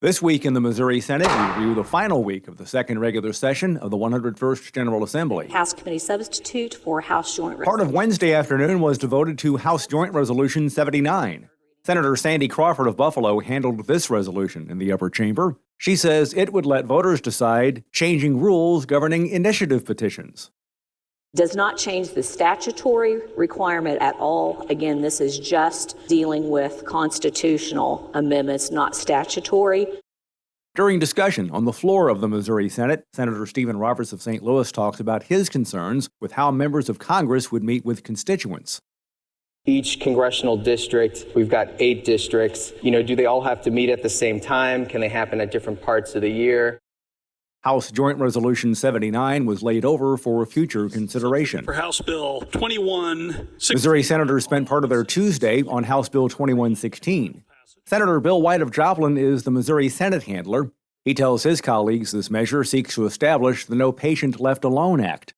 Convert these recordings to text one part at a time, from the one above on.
This week in the Missouri Senate, we review the final week of the second regular session of the 101st General Assembly. House Committee substitute for House Joint Resolution. Part of Wednesday afternoon was devoted to House Joint Resolution 79. Senator Sandy Crawford of Buffalo handled this resolution in the upper chamber. She says it would let voters decide changing rules governing initiative petitions. Does not change the statutory requirement at all. Again, this is just dealing with constitutional amendments, not statutory. During discussion on the floor of the Missouri Senate, Senator Stephen Roberts of St. Louis talks about his concerns with how members of Congress would meet with constituents. Each congressional district, we've got 8 districts. Do they all have to meet at the same time? Can they happen at different parts of the year? House Joint Resolution 79 was laid over for future consideration. For House Bill 2116. Missouri senators spent part of their Tuesday on House Bill 2116. Senator Bill White of Joplin is the Missouri Senate handler. He tells his colleagues this measure seeks to establish the No Patient Left Alone Act.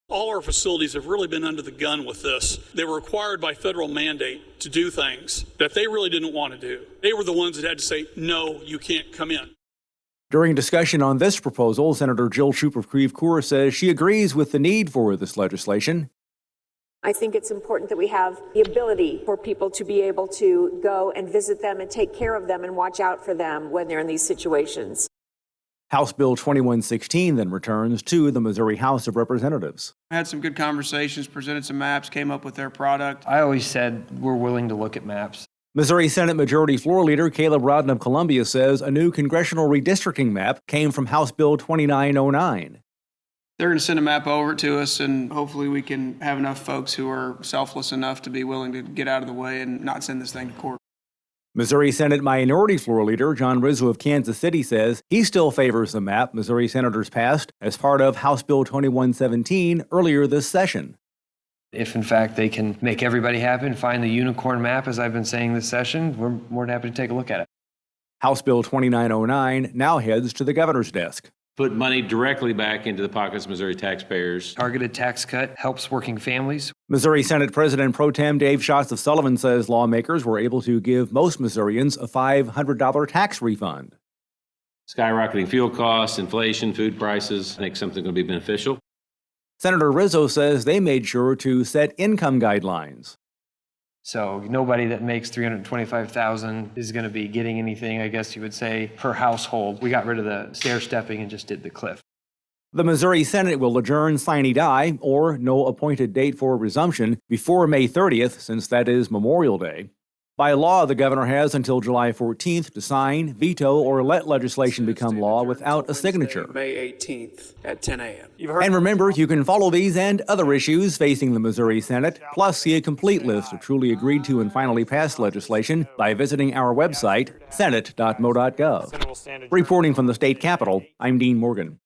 All our facilities have really been under the gun with this. They were required by federal mandate to do things that they really didn't want to do. They were the ones that had to say, no, you can't come in. During discussion on this proposal, Senator Jill Schupp of Creve Coeur says she agrees with the need for this legislation. I think it's important that we have the ability for people to be able to go and visit them and take care of them and watch out for them when they're in these situations. House Bill 2116 then returns to the Missouri House of Representatives. I had some good conversations, presented some maps, came up with their product. I always said we're willing to look at maps. Missouri Senate Majority Floor Leader Caleb Rowden of Columbia says a new congressional redistricting map came from House Bill 2909. They're going to send a map over to us, and hopefully we can have enough folks who are selfless enough to be willing to get out of the way and not send this thing to court. Missouri Senate Minority Floor Leader John Rizzo of Kansas City says he still favors the map Missouri senators passed as part of House Bill 2117 earlier this session. If, in fact, they can make everybody happy and find the unicorn map, as I've been saying this session, we're more than happy to take a look at it. House Bill 2909 now heads to the governor's desk. Put money directly back into the pockets of Missouri taxpayers. Targeted tax cut helps working families. Missouri Senate President Pro Tem Dave Schatz of Sullivan says lawmakers were able to give most Missourians a $500 tax refund. Skyrocketing fuel costs, inflation, food prices, I think something's going to be beneficial. Senator Rizzo says they made sure to set income guidelines. So nobody that makes $325,000 is going to be getting anything, I guess you would say, per household. We got rid of the stair-stepping and just did the cliff. The Missouri Senate will adjourn sine die, or no appointed date for resumption, before May 30th, since that is Memorial Day. By law, the governor has until July 14th to sign, veto, or let legislation become law without a signature. May 18th at 10 a.m. And remember, you can follow these and other issues facing the Missouri Senate, plus see a complete list of truly agreed to and finally passed legislation by visiting our website, senate.mo.gov. Reporting from the state capitol, I'm Dean Morgan.